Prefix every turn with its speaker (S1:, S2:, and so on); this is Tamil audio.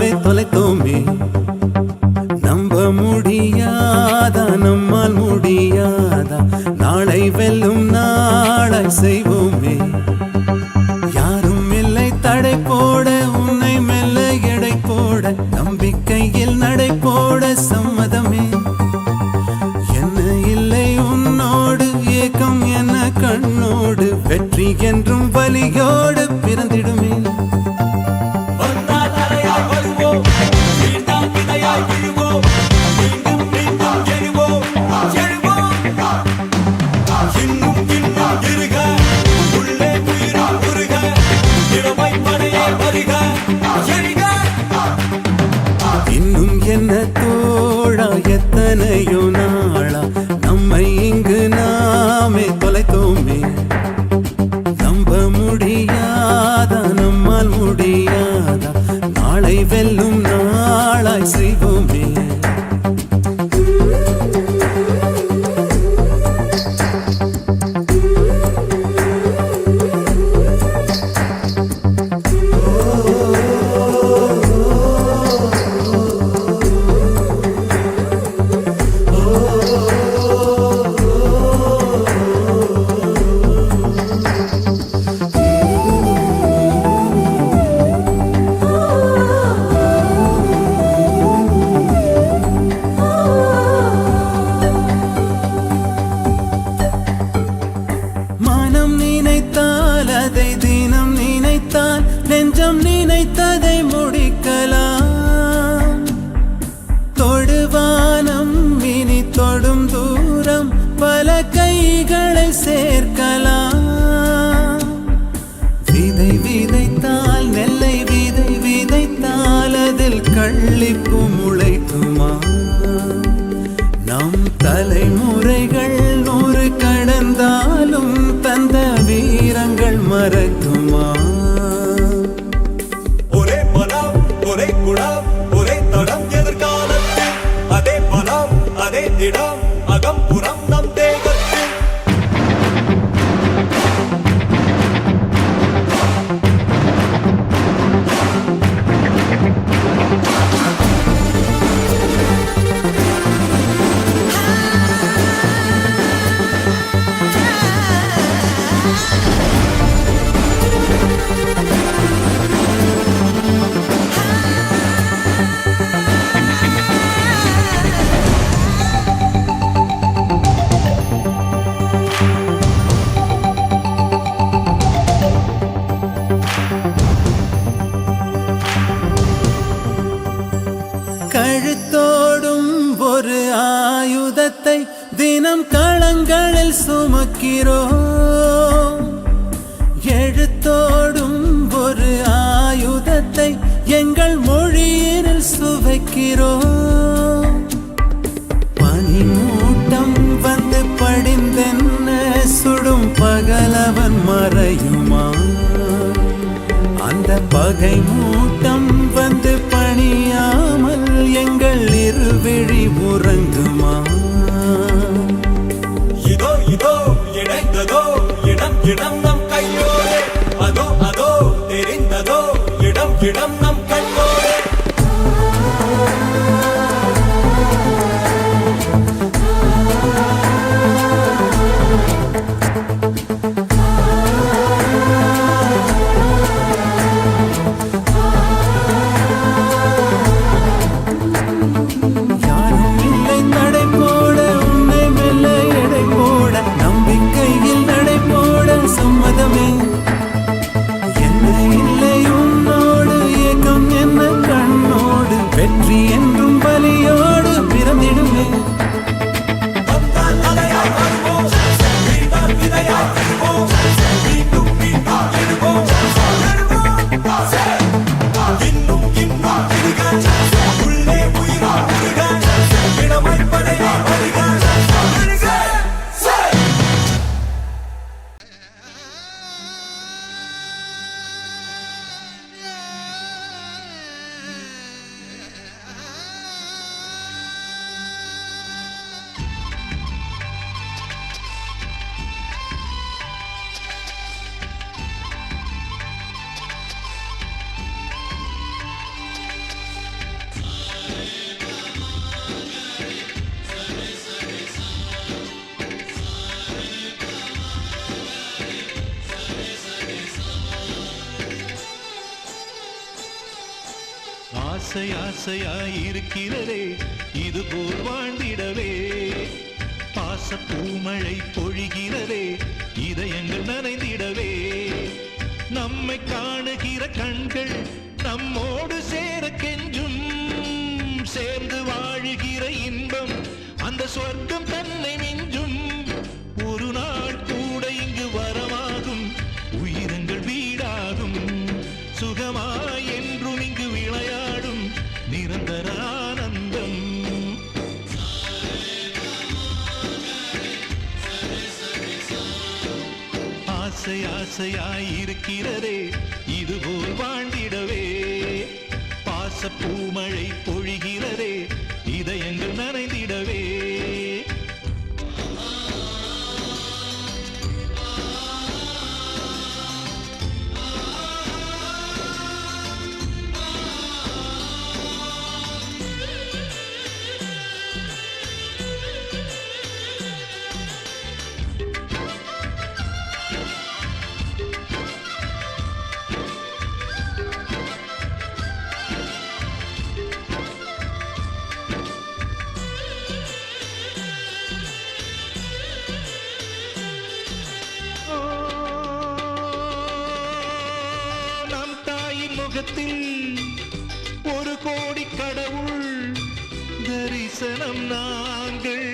S1: நாமே தொலைத்தோமே. நம்ப முடியாதா நம்மால் முடியாதா, நாளை வெல்லும் நாளாய் செய்வோமே. யாரும் இல்லை தடை போட, உன்னை மெல்ல எடை போட, நம்பிக்கையில் நடை போட சம்மதமே. என்ன இல்லை உன்னோடு ஏக்கம் என்ன கண்ணோடு, வெற்றி என்றும் வலியோடு பிறந்திடுமே. இன்னும் என்ன தோழா எத்தனையோ நாளா, நம்மை இங்கு நாமே தொலைத்தோமே. நம்ப முடியாதா நம்மால் முடியாதா, நாளை வெல்லும் நாளாய் செய்வோமே. அதை தினம் நினைத்தால் நெஞ்சம் நினைத்ததை முடிக்கலாம். தொடுவானம் இனி தொடும் தூரம், பல கைகளை சேர்க்கலாம். விதை விதைத்தால் நெல்லை விதை விதைத்தால் அதில் கள்ளிப்பு முளைக்குமா. நம் தலைமுறைகள் 100 கடந்தாலும் தந்த வீரங்கள் மறக்குமா.
S2: ஒரே பலம் ஒரே குணம் ஒரே தடம் எதிர்காலத்தில், அதே பலம் அதே திடம் அகம் புறம் நம் தேகத்தில்.
S1: கழுத்தோடும் ஒரு ஆயுதத்தை தினம் களங்களில் சுமக்கிறோம். எழுத்தோடும் ஒரு ஆயுதத்தை எங்கள் மொழியில் சுவைக்கிறோம். பனிமூட்டம் வந்து படிந்தென்ன சுடும் பகலவன் மறையுமா. அந்த பகை மூட்டம் வந்து பணியாமல் எங்கள் இருவிழி உறங்குமா.
S2: இதோ இதோ இணைந்ததோ இடம் இடம் நம் கையோடு, அதோ அதோ தெரிந்ததோ இடம் இடம் நம் கண்ணோடு.
S3: ஆசை ஆசையாயிருக்கிறதே இதுபோல் வாழ்ந்திடவே பாச பூமழை பொழிகிறதே இதயங்கள் நனைந்திடவே நம்மை காணுகிற கண்கள் நம்மோடு சேர கெஞ்சும் சேர்ந்து வாழுகிற இன்பம் அந்த சொர்க்கம் தன்னை மிஞ்சும் ஒரு நாள் கூட இங்கு வரமாகும் உயிரங்கள் வீடாகும் சுகமாய் என்றும் இங்கு விளையாடும் நிரந்தர ஆனந்தம் ஆசை ஆசையாயிருக்கிறதே இதுபோல் வாழ்ந்திடவே பாச பூமழை பொழிகிறதே இதயங்கள் நனைந்திடவே ஒரு கோடி கடவுள் தரிசனம் நாங்கள்